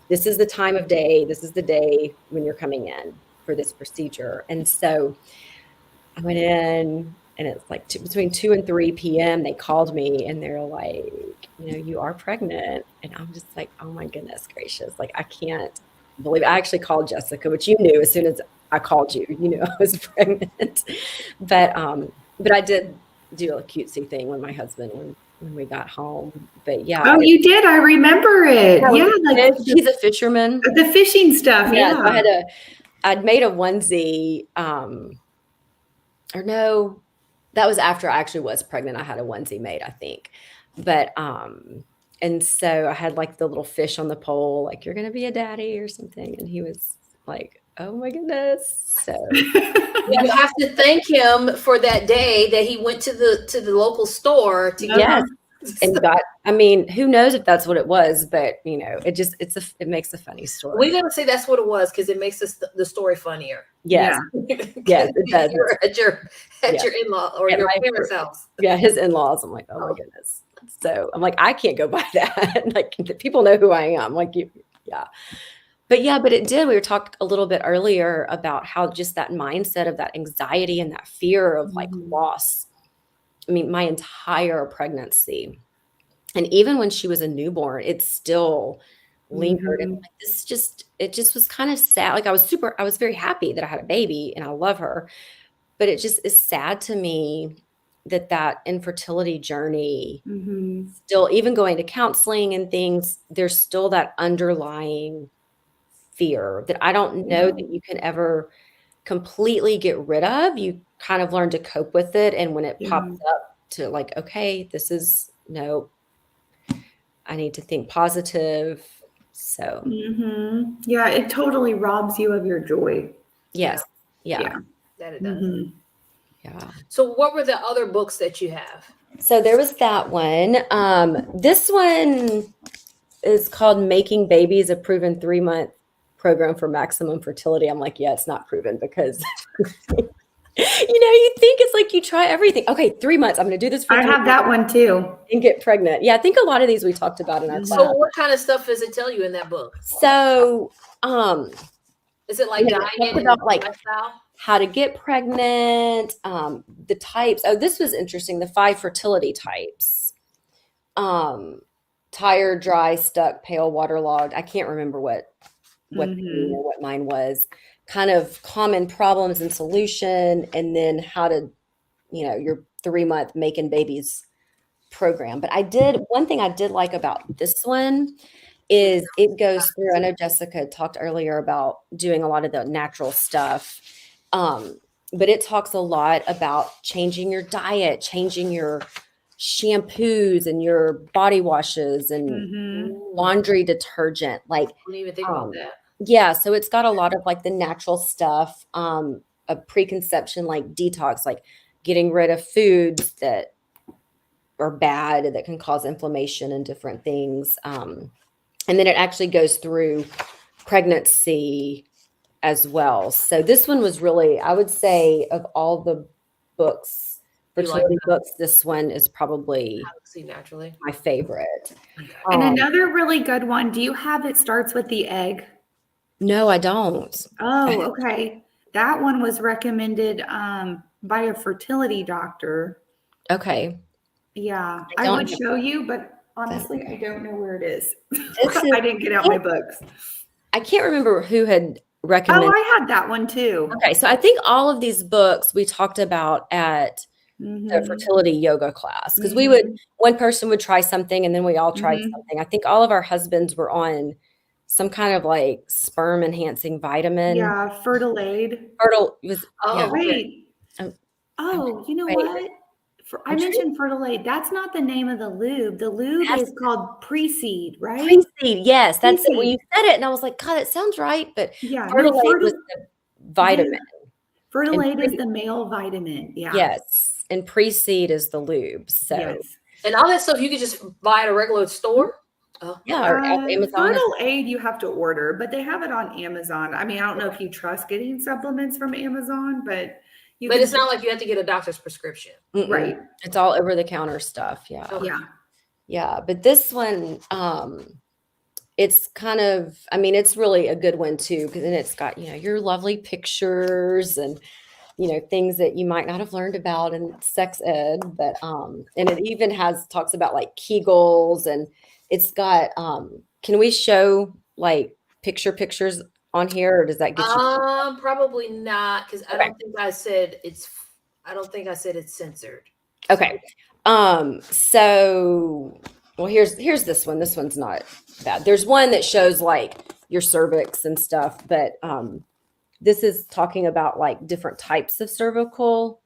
this is the time of day. This is the day when you're coming in for this procedure. And so I went in, and it's like between 2 and 3 p.m. They called me, and they're like, you are pregnant. And I'm just like, oh my goodness gracious. Like, I can't believe it. I actually called Jessica, which you knew as soon as I called you, I was pregnant. But I did do a cutesy thing when my husband, when we got home. But yeah. Oh, you did. I remember it. Yeah. Like he's a fisherman. The fishing stuff. Yeah. So I'd made a onesie, or no, that was after I actually was pregnant. I had a onesie made, I think. But, and so I had like the little fish on the pole, like, you're going to be a daddy or something. And he was like, oh my goodness. So you have to thank him for that day that he went to the local store to get. And who knows if that's what it was, but it makes a funny story. We're gonna say that's what it was because it makes the story funnier. Yes. Yes, it does. You're at your in-law or your parents' house. Yeah, his in-laws. I'm like, oh my goodness. So I'm like, I can't go by that. Like, people know who I am. Like, But it did. We were talking a little bit earlier about how just that mindset of that anxiety and that fear of like loss. I mean, my entire pregnancy, and even when she was a newborn, it still lingered. And like, it just was kind of sad. Like, I was very happy that I had a baby and I love her, but it just is sad to me that infertility journey, still, even going to counseling and things, there's still that underlying fear that I don't know that you can ever completely get rid of. You kind of learn to cope with it. And when it pops up, to like, okay, I need to think positive, So, Yeah, it totally robs you of your joy. yes. Yeah. That it does. Yeah. So what were the other books that you have? So there was that one. This one is called Making Babies, a proven 3-month program for maximum fertility. I'm like, yeah, it's not proven because you think it's like you try everything. Okay, 3 months. I'm going to do this for I 3 have that one too. and get pregnant. Yeah, I think a lot of these we talked about in our class. So what kind of stuff does it tell you in that book? So, Is it like it diet talks and about like lifestyle? how to get pregnant, the types. Oh, this was interesting. The 5 fertility types. Tired, dry, stuck, pale, waterlogged. I can't remember what what mine was. Kind of common problems and solution, and then how to, your 3-month making babies program. But one thing I did like about this one is it goes through. I know Jessica talked earlier about doing a lot of the natural stuff. But it talks a lot about changing your diet, changing your shampoos and your body washes and laundry detergent. Like, I didn't even think about that. yeah, so it's got a lot of like the natural stuff, a preconception, like detox, like getting rid of foods that are bad that can cause inflammation and different things. And then it actually goes through pregnancy as well. So this one was really, I would say, of all the books, fertility books, this one is probably See naturally. my favorite. And another really good one. Do you have It Starts with the Egg? No, I don't. Oh, okay. That one was recommended by a fertility doctor. Okay. Yeah, I would show you, but honestly, I don't know where it is. I didn't get out my books. I can't remember who had recommended. Oh, I had that one too. Okay, so I think all of these books we talked about at the fertility yoga class, because one person would try something and then we all tried something. I think all of our husbands were on some kind of like sperm enhancing vitamin. Yeah, Fertilade. Wait. Oh, you know what? I mentioned Fertilade. That's not the name of the lube. The lube is called Pre-Seed, right? Pre-Seed, yes. That's it. When you said it, and I was like, God, it sounds right. But Fertilade was the vitamin. Fertilade is the male vitamin. Yeah. Yes. And Pre-Seed is the lube. So and all that stuff you could just buy at a regular store. Yeah, or Amazon. Fertilade you have to order, but they have it on Amazon. I mean, I don't know if you trust getting supplements from Amazon, but it's not like you have to get a doctor's prescription. Right. It's all over the counter stuff. Yeah. Okay. Yeah. But this one, it's kind of, I mean, it's really a good one too, because then it's got, your lovely pictures and, things that you might not have learned about in sex ed, but, and it even talks about like Kegels, and it's got, can we show like pictures on here, or does that get you? Probably not, because I don't think I said it's censored. Okay. So, well, here's this one. This one's not bad. There's one that shows like your cervix and stuff, but this is talking about like different types of cervical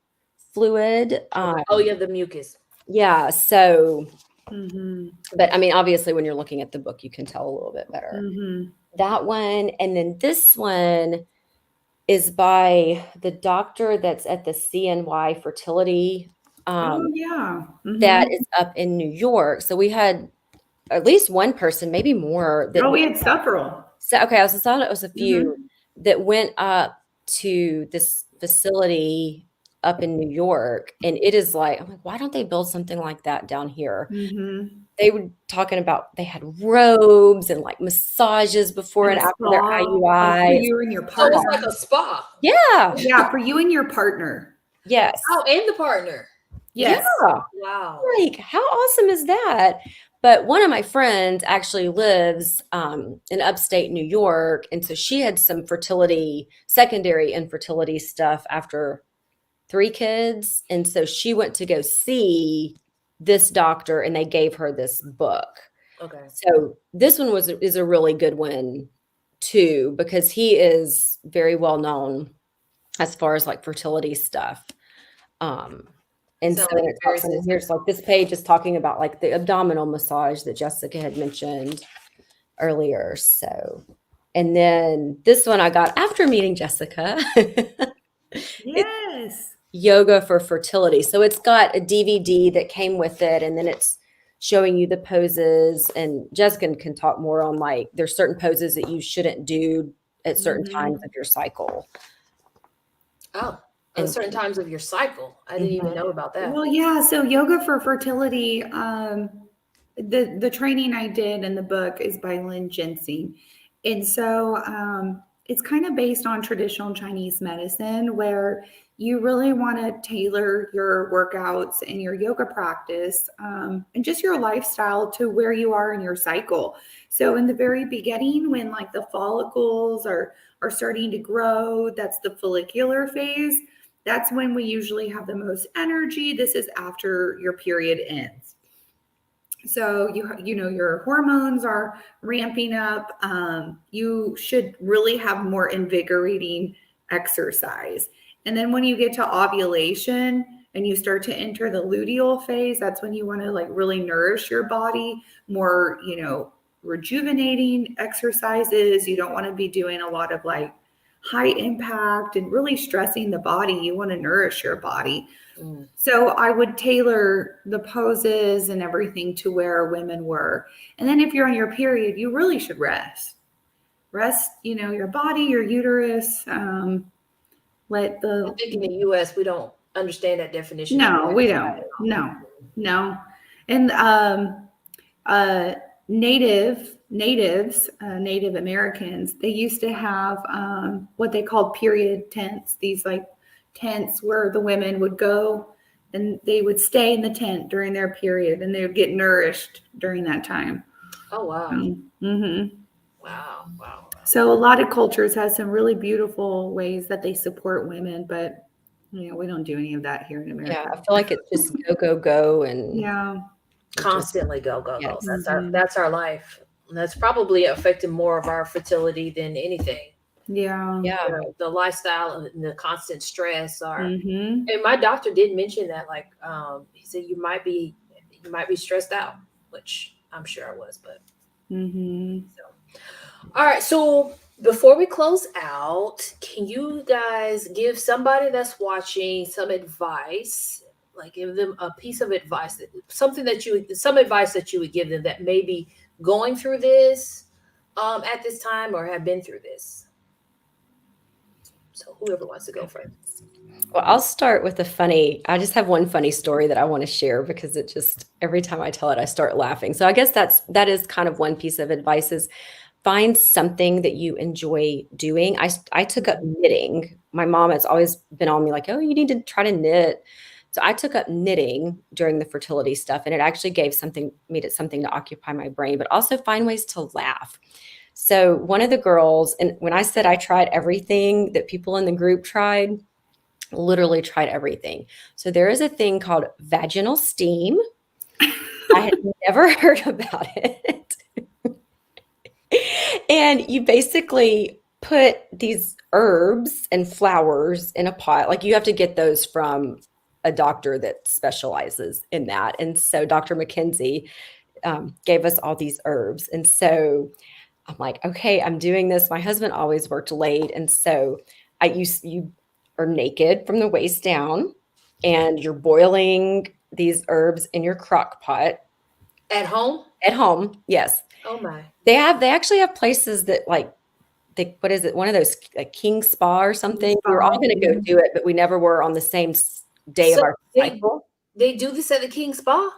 fluid. You have the mucus. Yeah. So, but I mean, obviously, when you're looking at the book, you can tell a little bit better. That one, and then this one is by the doctor that's at the CNY Fertility. That is up in New York. So we had at least one person, maybe more. We had several. So okay, I thought it was a few that went up to this facility up in New York, and it is like, I'm like, why don't they build something like that down here? They were talking about they had robes and like massages before and after their IUI. For you and your partner. So it's like a spa. Yeah. Yeah, for you and your partner. Yes. Oh, and the partner. Yes. Yeah. Wow. Like, how awesome is that? But one of my friends actually lives in upstate New York. And so she had some secondary infertility stuff after 3 kids. And so she went to go see this doctor, and they gave her this book. Okay. So this one is a really good one too, because he is very well known as far as like fertility stuff. And so here's like this page is talking about like the abdominal massage that Jessica had mentioned. earlier. So, and then this one I got after meeting Jessica. It's Yes. yoga for fertility. So it's got a DVD that came with it, and then it's showing you the poses. And Jessica can talk more on like there's certain poses that you shouldn't do at certain times of your cycle. Oh, And certain times of your cycle. I didn't even know about that. Well, yeah. So yoga for fertility, the training I did in the book is by Lynn Ginseng. And so it's kind of based on traditional Chinese medicine where you really want to tailor your workouts and your yoga practice and just your lifestyle to where you are in your cycle. So in the very beginning, when like the follicles are starting to grow, that's the follicular phase. That's when we usually have the most energy. This is after your period ends. So you know your hormones are ramping up. You should really have more invigorating exercise. And then when you get to ovulation and you start to enter the luteal phase, that's when you want to like really nourish your body more, you know, rejuvenating exercises. You don't want to be doing a lot of like high impact and really stressing the body. You want to nourish your body. So I would tailor the poses and everything to where women were. And then if you're on your period, you really should rest. Rest, you know, your body, your uterus. Let the I think in the U.S. we don't understand that definition. no, we don't. No. And Native Americans, they used to have what they called period tents. These like tents where the women would go and they would stay in the tent during their period and they would get nourished during that time. Oh, wow. Mm-hmm. Wow. So a lot of cultures have some really beautiful ways that they support women, but you know, we don't do any of that here in America. yeah, I feel like it's just go, and Yeah. Constantly go. Yes. That's our life. And that's probably affecting more of our fertility than anything. Yeah. Yeah. You know, the lifestyle and the constant stress are. Mm-hmm. And my doctor did mention that, like, he said you might be stressed out, which I'm sure I was, but. Mm-hmm. So, all right. So before we close out, can you guys give somebody that's watching some advice? Like give them a piece of advice, some advice that you would give them that may be going through this at this time or have been through this. So whoever wants to go first. Well, I'll start with I just have one funny story that I want to share because it just, every time I tell it, I start laughing. So I guess that is kind of one piece of advice is find something that you enjoy doing. I took up knitting. My mom has always been on me like, oh, you need to try to knit. So I took up knitting during the fertility stuff, and it actually made it something to occupy my brain, but also find ways to laugh. So one of the girls, and when I said I tried everything that people in the group tried, literally tried everything. So there is a thing called vaginal steam. I had never heard about it. And you basically put these herbs and flowers in a pot. Like you have to get those from a doctor that specializes in that. And so Dr. McKenzie gave us all these herbs. And so I'm like, okay, I'm doing this. My husband always worked late. And so you are naked from the waist down and you're boiling these herbs in your crock pot. At home? At home, yes. Oh my. They actually have places that like, what is it? One of those like King Spa or something. We were all going to go do it, but we never were on the same day of our cycle. They do this at the King Spa?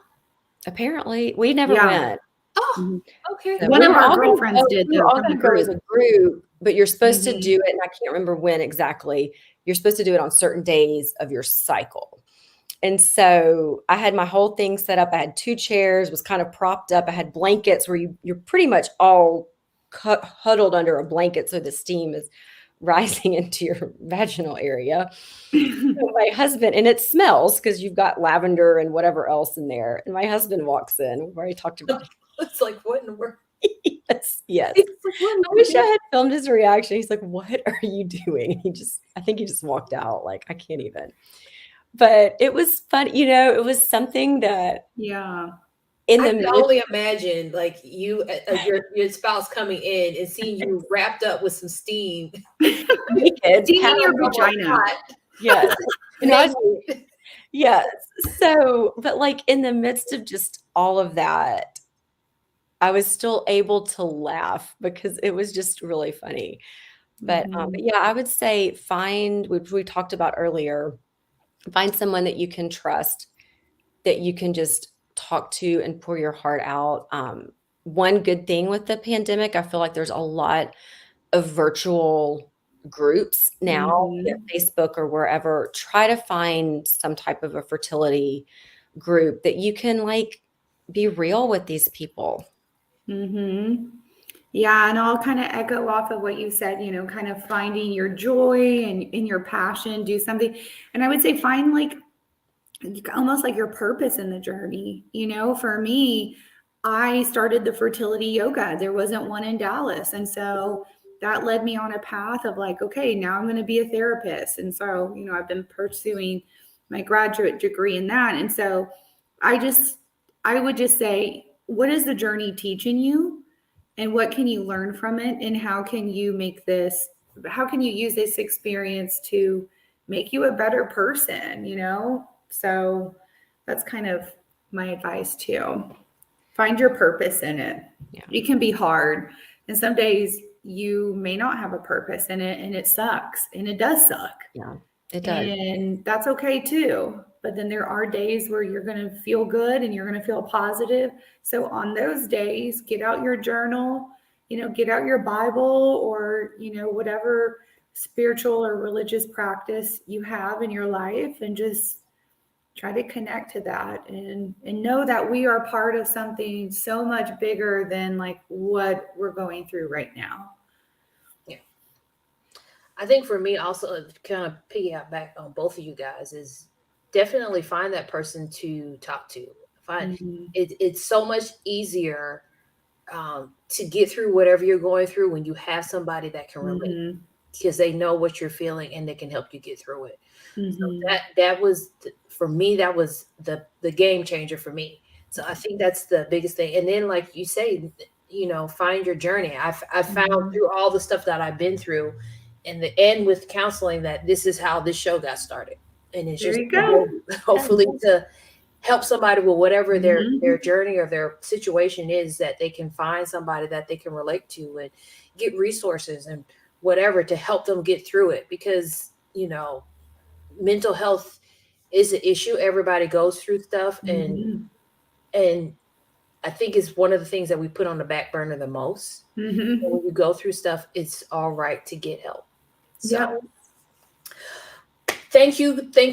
Apparently. We never went. Oh, okay. So one of our girlfriends did. We were all going to go as a group, but you're supposed to do it, and I can't remember when exactly. You're supposed to do it on certain days of your cycle. And so I had my whole thing set up. I had 2 chairs, was kind of propped up. I had blankets where you're pretty much all huddled under a blanket so the steam is rising into your vaginal area. So my husband, and it smells because you've got lavender and whatever else in there. And my husband walks in. We've already talked about it. It's like, what in the world? Yes. I wish I had filmed his reaction. He's like, what are you doing? I think he just walked out. Like, I can't even. But it was fun. You know, it was something that in I the can midst, only imagine like you, your spouse coming in and seeing you wrapped up with some steam, naked, Steaming your paddling over a vagina. pot, yes. And I was naked. yes. So, but like in the midst of just all of that, I was still able to laugh because it was just really funny. But Mhm. yeah, I would say find, which we talked about earlier, find someone that you can trust, that you can just talk to and pour your heart out. One good thing with the pandemic, I feel like there's a lot of virtual groups now, be it Mhm. Facebook or wherever. Try to find some type of a fertility group that you can like be real with these people. Mhm. Yeah, and I'll kind of echo off of what you said, kind of finding your joy and in your passion, do something. And I would say find like almost like your purpose in the journey. For me, I started the fertility yoga. There wasn't one in Dallas. And so that led me on a path of like, okay, now I'm going to be a therapist. And so, I've been pursuing my graduate degree in that. And so I just, I would just say, what is the journey teaching you? And what can you learn from it? And how can you use this experience to make you a better person? So that's kind of my advice too. Find your purpose in it. Yeah. It can be hard. And some days you may not have a purpose in it and it sucks and it does suck. Yeah, it does. And that's okay too. But then there are days where you're going to feel good and you're going to feel positive. So on those days, get out your journal, get out your Bible or, whatever spiritual or religious practice you have in your life and just try to connect to that and know that we are part of something so much bigger than like what we're going through right now. Yeah. I think for me also to kind of piggyback back on both of you guys is definitely find that person to talk to. Find Mhm. it's so much easier to get through whatever you're going through when you have somebody that can relate Mhm. because they know what you're feeling and they can help you get through it. So Mhm. that was for me, that was the game changer for me. So I think that's the biggest thing. And then like you say, find your journey. I found Mhm. through all the stuff that I've been through and the end with counseling that this is how this show got started. And it's There just you go. hopefully to help somebody with whatever their Mhm. journey or their situation is, that they can find somebody that they can relate to and get resources and whatever to help them get through it, because mental health is an issue. Everybody goes through stuff, Mhm. and I think it's one of the things that we put on the back burner the most. And Mhm. when you go through stuff, it's all right to get help. So Yep. thank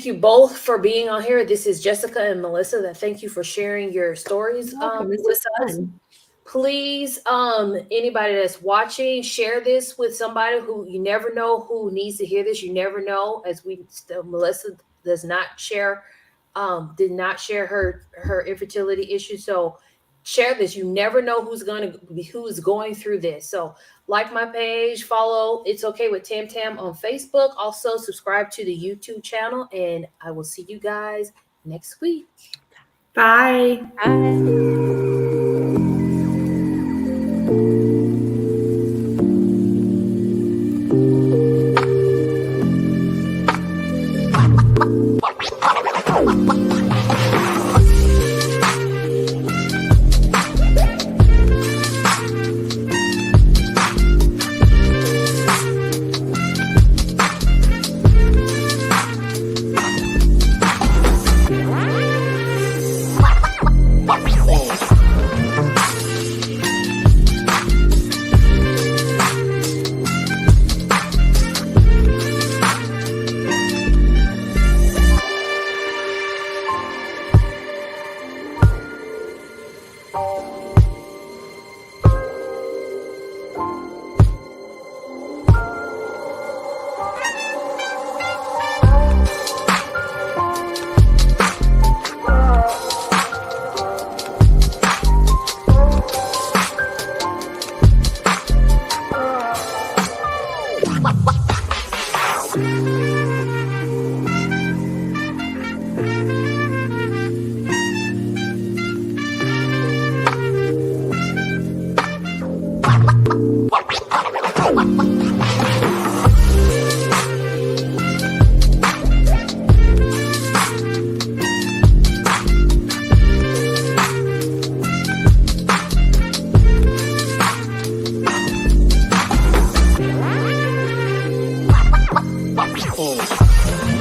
you both for being on here. This is Jessica and Melissa. That thank you for sharing your stories You're welcome. This with was us. fun. Please, anybody that's watching, share this with somebody who you never know who needs to hear this. You never know, as Melissa does not share, did not share her infertility issue. So share this. You never know who's going through this. So like my page, follow It's Okay with Tam Tam on Facebook. Also subscribe to the YouTube channel, and I will see you guys next week. Bye. Bye. you.